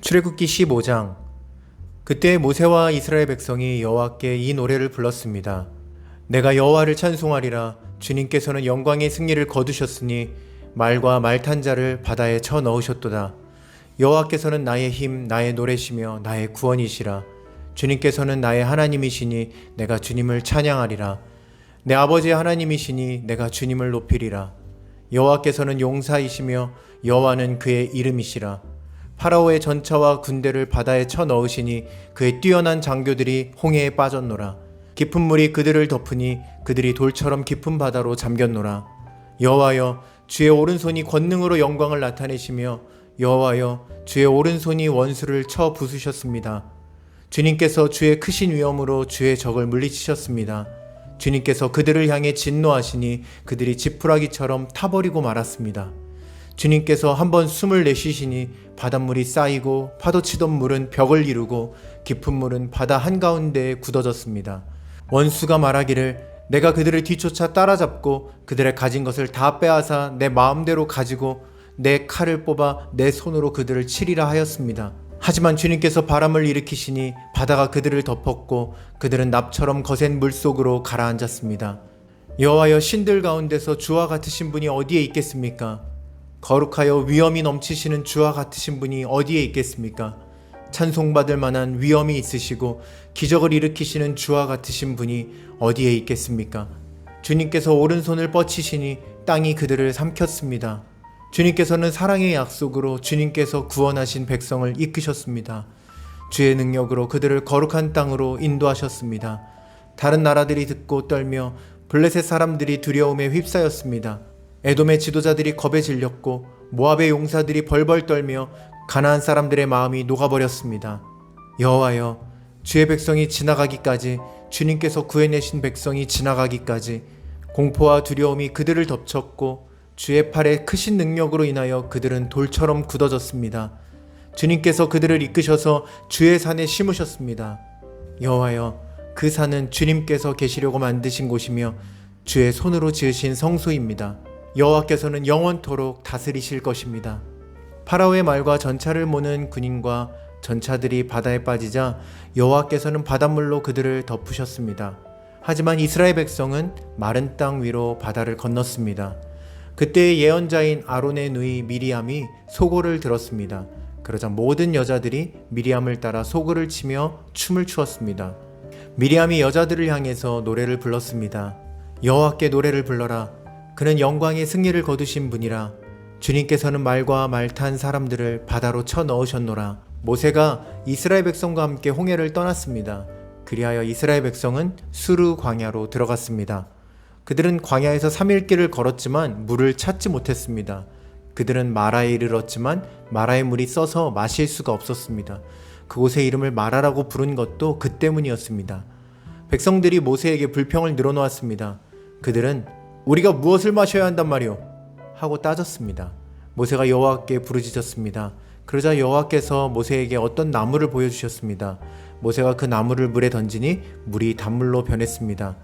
출애굽기 15장. 그때 모세와 이스라엘 백성이 여호와께 이 노래를 불렀습니다. 내가 여호와를 찬송하리라. 주님께서는 영광의 승리를 거두셨으니 말과 말 탄 자를 바다에 쳐 넣으셨도다. 여호와께서는 나의 힘, 나의 노래시며 나의 구원이시라. 주님께서는 나의 하나님이시니 내가 주님을 찬양하리라. 내 아버지의 하나님이시니 내가 주님을 높이리라. 여호와께서는 용사이시며 여호와는 그의 이름이시라. 파라오의 전차와 군대를 바다에 쳐 넣으시니 그의 뛰어난 장교들이 홍해에 빠졌노라. 깊은 물이 그들을 덮으니 그들이 돌처럼 깊은 바다로 잠겼노라. 여호와여, 주의 오른손이 권능으로 영광을 나타내시며 여호와여, 주의 오른손이 원수를 쳐 부수셨습니다. 주님께서 주의 크신 위엄으로 주의 적을 물리치셨습니다. 주님께서 그들을 향해 진노하시니 그들이 지푸라기처럼 타버리고 말았습니다. 주님께서 한번 숨을 내쉬시니 바닷물이 쌓이고 파도치던 물은 벽을 이루고 깊은 물은 바다 한가운데에 굳어졌습니다. 원수가 말하기를 내가 그들을 뒤쫓아 따라잡고 그들의 가진 것을 다 빼앗아 내 마음대로 가지고 내 칼을 뽑아 내 손으로 그들을 치리라 하였습니다. 하지만 주님께서 바람을 일으키시니 바다가 그들을 덮었고 그들은 납처럼 거센 물속으로 가라앉았습니다. 여호와여, 신들 가운데서 주와 같으신 분이 어디에 있겠습니까? 거룩하여 위엄이 넘치시는 주와 같으신 분이 어디에 있겠습니까? 찬송받을 만한 위엄이 있으시고 기적을 일으키시는 주와 같으신 분이 어디에 있겠습니까? 주님께서 오른손을 뻗치시니 땅이 그들을 삼켰습니다. 주님께서는 사랑의 약속으로 주님께서 구원하신 백성을 이끄셨습니다. 주의 능력으로 그들을 거룩한 땅으로 인도하셨습니다. 다른 나라들이 듣고 떨며 블레셋 사람들이 두려움에 휩싸였습니다. 에돔의 지도자들이 겁에 질렸고 모압의 용사들이 벌벌 떨며 가나안 사람들의 마음이 녹아버렸습니다. 여호와여, 주의 백성이 지나가기까지, 주님께서 구해내신 백성이 지나가기까지 공포와 두려움이 그들을 덮쳤고 주의 팔의 크신 능력으로 인하여 그들은 돌처럼 굳어졌습니다. 주님께서 그들을 이끄셔서 주의 산에 심으셨습니다. 여호와여, 그 산은 주님께서 계시려고 만드신 곳이며 주의 손으로 지으신 성소입니다. 여호와께서는 영원토록 다스리실 것입니다. 파라오의 말과 전차를 모는 군인과 전차들이 바다에 빠지자 여호와께서는 바닷물로 그들을 덮으셨습니다. 하지만 이스라엘 백성은 마른 땅 위로 바다를 건넜습니다. 그때의 예언자인 아론의 누이 미리암이 소고를 들었습니다. 그러자 모든 여자들이 미리암을 따라 소고를 치며 춤을 추었습니다. 미리암이 여자들을 향해서 노래를 불렀습니다. 여호와께 노래를 불러라. 그는 영광의 승리를 거두신 분이라. 주님께서는 말과 말 탄 사람들을 바다로 쳐 넣으셨노라. 모세가 이스라엘 백성과 함께 홍해를 떠났습니다. 그리하여 이스라엘 백성은 수르 광야로 들어갔습니다. 그들은 광야에서 3일 길을 걸었지만 물을 찾지 못했습니다. 그들은 마라에 이르렀지만 마라의 물이 써서 마실 수가 없었습니다. 그곳의 이름을 마라라고 부른 것도 그 때문이었습니다. 백성들이 모세에게 불평을 늘어놓았습니다. 그들은 우리가 무엇을 마셔야 한단 말이오? 하고 따졌습니다. 모세가 여호와께 부르짖었습니다. 그러자 여호와께서 모세에게 어떤 나무를 보여주셨습니다. 모세가 그 나무를 물에 던지니 물이 단물로 변했습니다.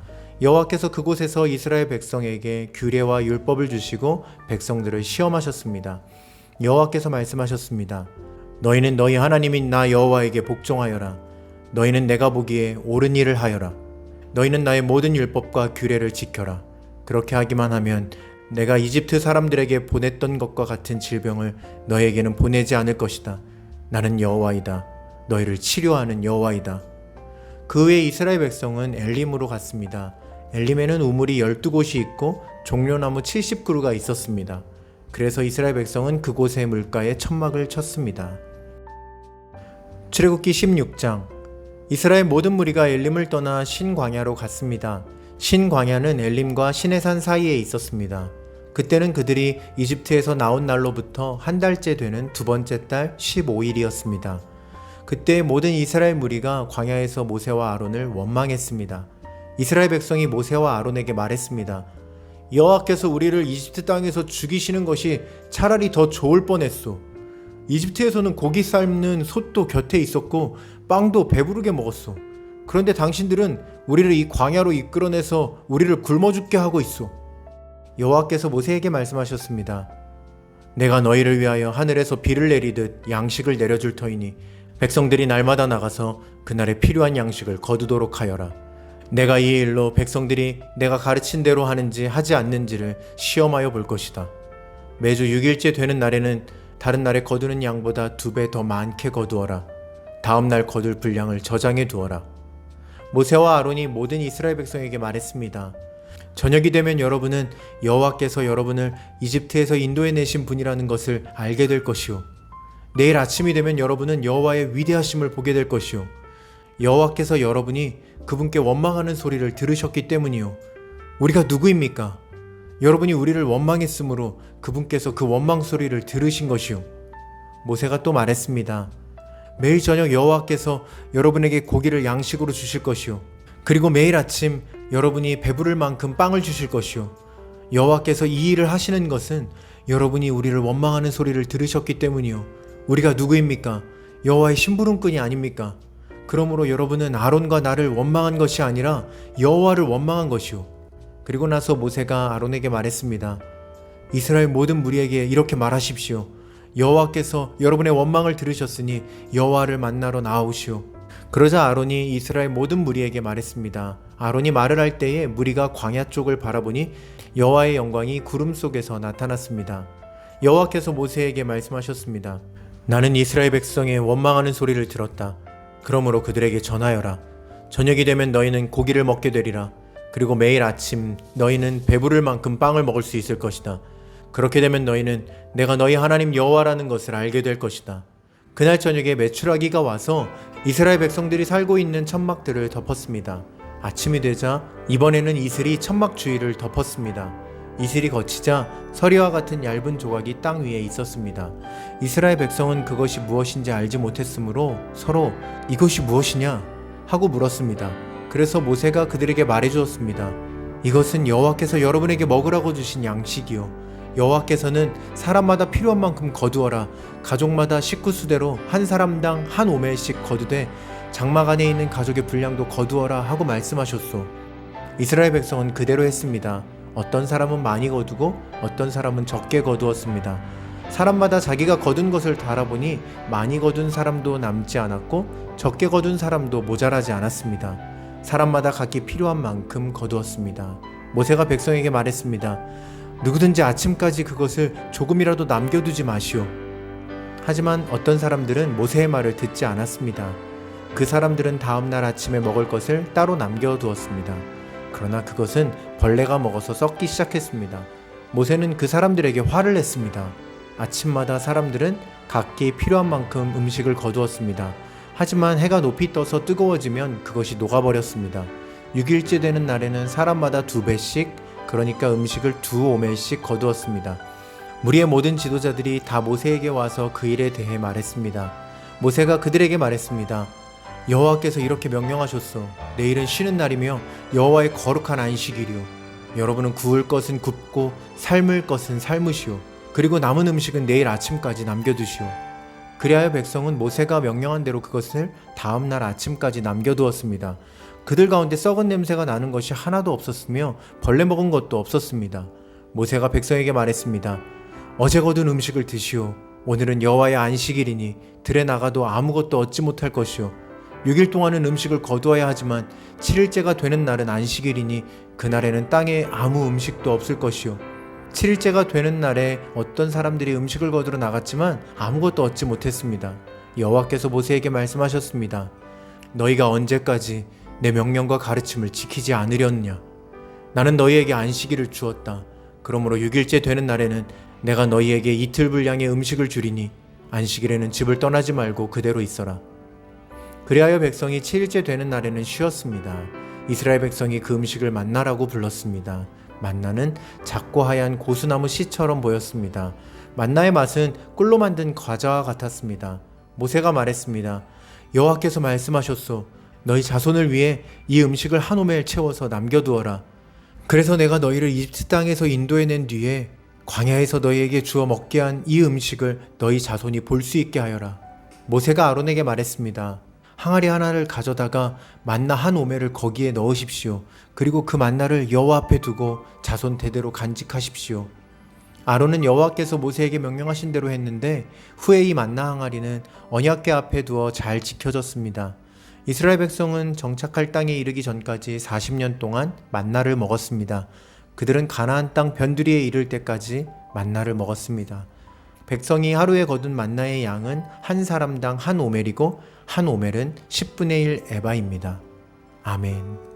여호와께서 그곳에서 이스라엘 백성에게 규례와 율법을 주시고 백성들을 시험하셨습니다. 여호와께서 말씀하셨습니다. 너희는 너희 하나님인 나 여호와에게 복종하여라. 너희는 내가 보기에 옳은 일을 하여라. 너희는 나의 모든 율법과 규례를 지켜라. 그렇게 하기만 하면 내가 이집트 사람들에게 보냈던 것과 같은 질병을 너희에게는 보내지 않을 것이다. 나는 여호와이다. 너희를 치료하는 여호와이다. 그 후에 이스라엘 백성은 엘림으로 갔습니다. 엘림에는 우물이 12곳이 있고 종려나무 70그루가 있었습니다. 그래서 이스라엘 백성은 그곳의 물가에 천막을 쳤습니다. 출애굽기 16장. 이스라엘 모든 무리가 엘림을 떠나 신광야로 갔습니다. 신광야는 엘림과 시내산 사이에 있었습니다. 그때는 그들이 이집트에서 나온 날로부터 한 달째 되는 두 번째 달 15일이었습니다. 그때 모든 이스라엘 무리가 광야에서 모세와 아론을 원망했습니다. 이스라엘 백성이 모세와 아론에게 말했습니다. 여호와께서 우리를 이집트 땅에서 죽이시는 것이 차라리 더 좋을 뻔했소. 이집트에서는 고기 삶는 솥도 곁에 있었고 빵도 배부르게 먹었소. 그런데 당신들은 우리를 이 광야로 이끌어내서 우리를 굶어 죽게 하고 있소. 여호와께서 모세에게 말씀하셨습니다. 내가 너희를 위하여 하늘에서 비를 내리듯 양식을 내려줄 터이니 백성들이 날마다 나가서 그날에 필요한 양식을 거두도록 하여라. 내가 이 일로 백성들이 내가 가르친 대로 하는지 하지 않는지를 시험하여 볼 것이다. 매주 6일째 되는 날에는 다른 날에 거두는 양보다 2배 더 많게 거두어라. 다음 날 거둘 분량을 저장해 두어라. 모세와 아론이 모든 이스라엘 백성에게 말했습니다. 저녁이 되면 여러분은 여호와께서 여러분을 이집트에서 인도해 내신 분이라는 것을 알게 될 것이요. 내일 아침이 되면 여러분은 여호와의 위대하심을 보게 될 것이요. 여호와께서 여러분이 그분께 원망하는 소리를 들으셨기 때문이요. 우리가 누구입니까? 여러분이 우리를 원망했으므로 그분께서 그 원망 소리를 들으신 것이요. 모세가 또 말했습니다. 매일 저녁 여호와께서 여러분에게 고기를 양식으로 주실 것이요. 그리고 매일 아침 여러분이 배부를 만큼 빵을 주실 것이요. 여호와께서 이 일을 하시는 것은 여러분이 우리를 원망하는 소리를 들으셨기 때문이요. 우리가 누구입니까? 여호와의 심부름꾼이 아닙니까? 그러므로 여러분은 아론과 나를 원망한 것이 아니라 여호와를 원망한 것이요. 그리고 나서 모세가 아론에게 말했습니다. 이스라엘 모든 무리에게 이렇게 말하십시오. 여호와께서 여러분의 원망을 들으셨으니 여호와를 만나러 나아오시오. 그러자 아론이 이스라엘 모든 무리에게 말했습니다. 아론이 말을 할 때에 무리가 광야 쪽을 바라보니 여호와의 영광이 구름 속에서 나타났습니다. 여호와께서 모세에게 말씀하셨습니다. 나는 이스라엘 백성의 원망하는 소리를 들었다. 그러므로 그들에게 전하여라. 저녁이 되면 너희는 고기를 먹게 되리라. 그리고 매일 아침 너희는 배부를 만큼 빵을 먹을 수 있을 것이다. 그렇게 되면 너희는 내가 너희 하나님 여호와라는 것을 알게 될 것이다. 그날 저녁에 메추라기가 와서 이스라엘 백성들이 살고 있는 천막들을 덮었습니다. 아침이 되자 이번에는 이슬이 천막 주위를 덮었습니다. 이슬이 거치자 서리와 같은 얇은 조각이 땅 위에 있었습니다. 이스라엘 백성은 그것이 무엇인지 알지 못했으므로 서로 이것이 무엇이냐 하고 물었습니다. 그래서 모세가 그들에게 말해주었습니다. 이것은 여호와께서 여러분에게 먹으라고 주신 양식이요. 여호와께서는 사람마다 필요한 만큼 거두어라. 가족마다 식구 수대로 한 사람당 한 오멜씩 거두되 장막 안에 있는 가족의 분량도 거두어라 하고 말씀하셨소. 이스라엘 백성은 그대로 했습니다. 어떤 사람은 많이 거두고 어떤 사람은 적게 거두었습니다. 사람마다 자기가 거둔 것을 달아보니 많이 거둔 사람도 남지 않았고 적게 거둔 사람도 모자라지 않았습니다. 사람마다 각기 필요한 만큼 거두었습니다. 모세가 백성에게 말했습니다. 누구든지 아침까지 그것을 조금이라도 남겨두지 마시오. 하지만 어떤 사람들은 모세의 말을 듣지 않았습니다. 그 사람들은 다음날 아침에 먹을 것을 따로 남겨두었습니다. 그러나 그것은 벌레가 먹어서 썩기 시작했습니다. 모세는 그 사람들에게 화를 냈습니다. 아침마다 사람들은 각기 필요한 만큼 음식을 거두었습니다. 하지만 해가 높이 떠서 뜨거워지면 그것이 녹아버렸습니다. 6일째 되는 날에는 사람마다 2배씩, 그러니까 음식을 2오멜씩 거두었습니다. 무리의 모든 지도자들이 다 모세에게 와서 그 일에 대해 말했습니다. 모세가 그들에게 말했습니다. 여호와께서 이렇게 명령하셨소. 내일은 쉬는 날이며 여호와의 거룩한 안식일이요. 여러분은 구울 것은 굽고 삶을 것은 삶으시오. 그리고 남은 음식은 내일 아침까지 남겨두시오. 그리하여 백성은 모세가 명령한 대로 그것을 다음날 아침까지 남겨두었습니다. 그들 가운데 썩은 냄새가 나는 것이 하나도 없었으며 벌레 먹은 것도 없었습니다. 모세가 백성에게 말했습니다. 어제 거둔 음식을 드시오. 오늘은 여호와의 안식일이니 들에 나가도 아무것도 얻지 못할 것이오. 6일 동안은 음식을 거두어야 하지만 7일째가 되는 날은 안식일이니 그날에는 땅에 아무 음식도 없을 것이오. 7일째가 되는 날에 어떤 사람들이 음식을 거두러 나갔지만 아무것도 얻지 못했습니다. 여호와께서 모세에게 말씀하셨습니다. 너희가 언제까지 내 명령과 가르침을 지키지 않으렸냐? 나는 너희에게 안식일을 주었다. 그러므로 6일째 되는 날에는 내가 너희에게 이틀 분량의 음식을 주리니 안식일에는 집을 떠나지 말고 그대로 있어라. 그리하여 백성이 7일째 되는 날에는 쉬었습니다. 이스라엘 백성이 그 음식을 만나라고 불렀습니다. 만나는 작고 하얀 고수나무 씨처럼 보였습니다. 만나의 맛은 꿀로 만든 과자와 같았습니다. 모세가 말했습니다. 여호와께서 말씀하셨소. 너희 자손을 위해 이 음식을 한 오멜 채워서 남겨두어라. 그래서 내가 너희를 이집트 땅에서 인도해낸 뒤에 광야에서 너희에게 주어 먹게 한 이 음식을 너희 자손이 볼 수 있게 하여라. 모세가 아론에게 말했습니다. 항아리 하나를 가져다가 만나 한 오멜을 거기에 넣으십시오. 그리고 그 만나를 여호와 앞에 두고 자손 대대로 간직하십시오. 아론은 여호와께서 모세에게 명령하신 대로 했는데 후에 이 만나 항아리는 언약궤 앞에 두어 잘 지켜졌습니다. 이스라엘 백성은 정착할 땅에 이르기 전까지 40년 동안 만나를 먹었습니다. 그들은 가나안 땅 변두리에 이를 때까지 만나를 먹었습니다. 백성이 하루에 거둔 만나의 양은 한 사람당 한 오멜이고 한 오멜은 10분의 1 에바입니다. 아멘.